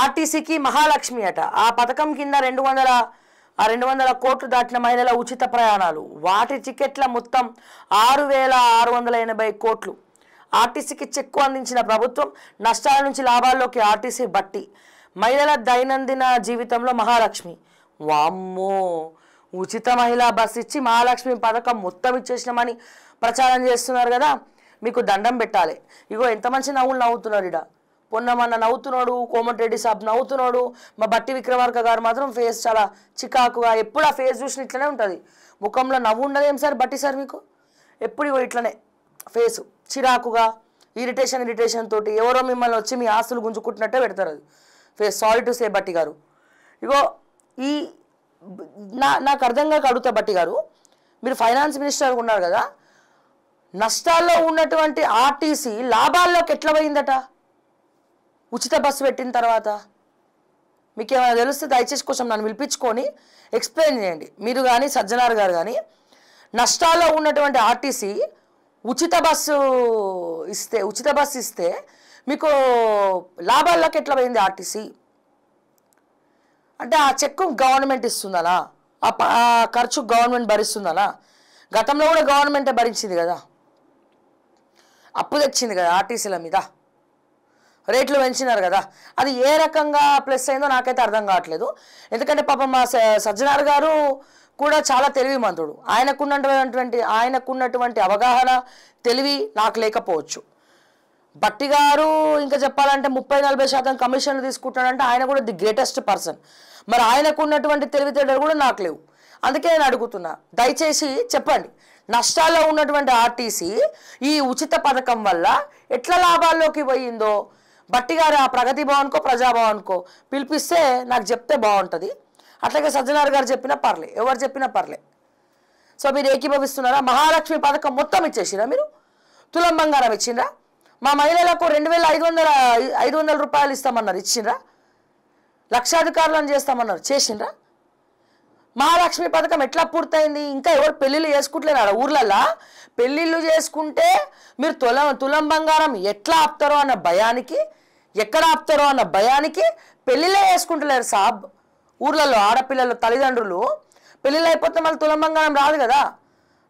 ఆర్టీసీకి మహాలక్ష్మి అట. ఆ పథకం కింద 200 కోట్లు దాటిన మహిళల ఉచిత ప్రయాణాలు, వాటి టికెట్ల మొత్తం 6,680 కోట్లు. ఆర్టీసీకి చెక్కు అందించిన ప్రభుత్వం, నష్టాల నుంచి లాభాల్లోకి ఆర్టీసీ బట్టి. మహిళల దైనందిన జీవితంలో మహాలక్ష్మి. వామ్మో, ఉచిత మహిళా బస్ ఇచ్చి మహాలక్ష్మి పథకం మొత్తం ఇచ్చేసినామని ప్రచారం చేస్తున్నారు కదా, మీకు దండం పెట్టాలి. ఇగో ఎంత మంచి నవ్వులు నవ్వుతున్నారు ఇడ. పొన్నమన్న నవ్వుతున్నాడు, కోమటిరెడ్డి సాబ్ నవ్వుతున్నాడు, మా బట్టి విక్రమార్క గారు మాత్రం ఫేస్ చాలా చికాకుగా, ఎప్పుడు ఆ ఫేస్ చూసిన ఇట్లనే ఉంటుంది, ముఖంలో నవ్వు ఉండదు. ఏం సార్ బట్టి సార్ మీకు ఎప్పుడు ఇగో ఇట్లనే ఫేసు చిరాకుగా, ఇరిటేషన్ తోటి ఎవరో మిమ్మల్ని వచ్చి మీ ఆస్తులు గుంజుకుంటున్నట్టే పెడతారు అది ఫేస్. సారీ టు సే బట్టి గారు. ఇగో ఈ నాకు అర్థం కాక అడుగుతా బట్టి గారు, మీరు ఫైనాన్స్ మినిస్టర్ ఉన్నారు కదా, నష్టాల్లో ఉన్నటువంటి ఆర్టీసీ లాభాల్లోకి ఎట్లా పోయిందట ఉచిత బస్సు పెట్టిన తర్వాత? మీకు ఏమైనా తెలిస్తే దయచేసి కొంచెం నన్ను పిలిపించుకొని ఎక్స్ప్లెయిన్ చేయండి. మీరు కానీ సజ్జనార్ గారు కానీ, నష్టాల్లో ఉన్నటువంటి ఆర్టీసీ ఉచిత బస్సు ఇస్తే మీకు లాభాల్లోకి ఎట్లా పోయింది ఆర్టీసీ? అంటే ఆ చెక్కు గవర్నమెంట్ ఇస్తుందనా? ఆ ఖర్చు గవర్నమెంట్ భరిస్తుందనా? గతంలో కూడా గవర్నమెంటే భరించింది కదా, అప్పు తెచ్చింది కదా ఆర్టీసీల మీద, రేట్లు పెంచినారు కదా. అది ఏ రకంగా ప్లస్ అయిందో నాకైతే అర్థం కావట్లేదు. ఎందుకంటే పాపం మా సజ్జనార్ గారు కూడా చాలా తెలివిమంతుడు. ఆయనకున్నటువంటి అవగాహన, తెలివి నాకు లేకపోవచ్చు. బట్టి గారు ఇంకా చెప్పాలంటే 30-40% కమిషన్లు తీసుకుంటాడంటే ఆయన కూడా ది గ్రేటెస్ట్ పర్సన్. మరి ఆయనకున్నటువంటి తెలివితేటలు కూడా నాకు లేవు. అందుకే నేను అడుగుతున్నా, దయచేసి చెప్పండి, నష్టాల్లో ఉన్నటువంటి ఆర్టీసీ ఈ ఉచిత పథకం వల్ల ఎట్లా లాభాల్లోకి పోయిందో బట్టి గారు ఆ ప్రగతి భవన్కో ప్రజాభవన్కో పిలిపిస్తే నాకు చెప్తే బాగుంటుంది. అట్లాగే సజ్జనార్ గారు చెప్పినా పర్లే, ఎవరు చెప్పినా పర్లే. సో మీరు ఏకీభవిస్తున్నారా? మహాలక్ష్మి పథకం మొత్తం ఇచ్చేసిరా? మీరు తులం బంగారం ఇచ్చిండ్రా? మా మహిళలకు 2,500 రూపాయలు ఇస్తామన్నారు, ఇచ్చిండ్రా? లక్షాధికారులను చేస్తామన్నారు, చేసిండ్రా? మహాలక్ష్మి పథకం ఎట్లా పూర్తయింది? ఇంకా ఎవరు పెళ్ళిళ్ళు చేసుకుంటలేరు ఊర్లల్లో? పెళ్ళిళ్ళు చేసుకుంటే మీరు తులం బంగారం ఎట్లా ఆపుతారో అన్న భయానికి, ఎక్కడ ఆపుతారో అన్న భయానికి పెళ్ళిళ్ళే చేసుకుంటలేరు సాబ్. ఊర్లలో ఆడపిల్లలు తల్లిదండ్రులు పెళ్ళిళ్ళు అయిపోతే మళ్ళీ తులం బంగారం రాదు కదా,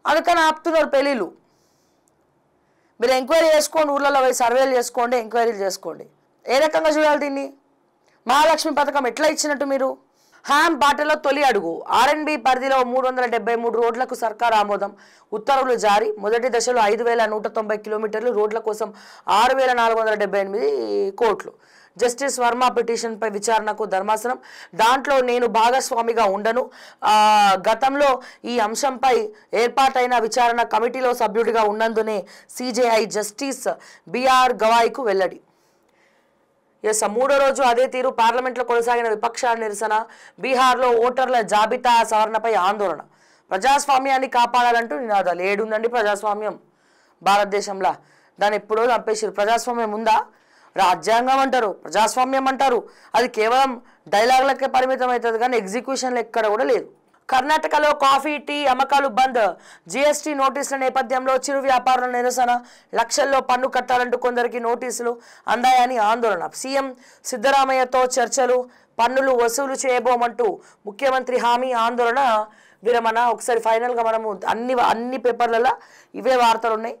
అందుకని ఆపుతున్నారు పెళ్ళిళ్ళు. మీరు ఎంక్వైరీ చేసుకోండి, ఊర్లలో పోయి సర్వేలు చేసుకోండి, ఎంక్వైరీలు చేసుకోండి. ఏ రకంగా చూడాలి దీన్ని? మహాలక్ష్మి పథకం ఎట్లా ఇచ్చినట్టు మీరు? హ్యామ్ బాటలో తొలి అడుగు. ఆర్ఎన్బి పరిధిలో 373 రోడ్లకు సర్కార్ ఆమోదం, ఉత్తర్వులు జారీ. మొదటి దశలో 5,190 కిలోమీటర్లు రోడ్ల కోసం 6,478 కోట్లు. జస్టిస్ వర్మ పిటిషన్పై విచారణకు ధర్మాసనం. దాంట్లో నేను భాగస్వామిగా ఉండను. గతంలో ఈ అంశంపై ఏర్పాటైన విచారణ కమిటీలో సభ్యుడిగా ఉన్నందునే సిజేఐ జస్టిస్ బిఆర్ గవాయ్కు వెల్లడి. ఎస్, మూడో రోజు అదే తీరు. పార్లమెంట్లో కొనసాగిన విపక్షాల నిరసన. బీహార్లో ఓటర్ల జాబితా సవరణపై ఆందోళన. ప్రజాస్వామ్యాన్ని కాపాడాలంటూ నినాదాలు. ఏడుందండి ప్రజాస్వామ్యం భారతదేశంలో? దాన్ని ఎప్పుడో చంపేసారు. ప్రజాస్వామ్యం ఉందా? రాజ్యాంగం అంటారు, ప్రజాస్వామ్యం అంటారు, అది కేవలం డైలాగులకే పరిమితం అవుతుంది కానీ ఎగ్జిక్యూషన్లు ఎక్కడ కూడా లేదు. కర్ణాటకలో కాఫీ, టీ అమ్మకాలు బంద్. జీఎస్టీ నోటీసుల నేపథ్యంలో చిరు వ్యాపారుల నిరసన. లక్షల్లో పన్ను కట్టాలంటూ కొందరికి నోటీసులు అందాయని ఆందోళన. సీఎం సిద్ధరామయ్యతో చర్చలు. పన్నులు వసూలు చేయబోమంటూ ముఖ్యమంత్రి హామీ. ఆందోళన విరమణ. ఒకసారి ఫైనల్గా మనము అన్ని పేపర్లలో ఇవే వార్తలు ఉన్నాయి.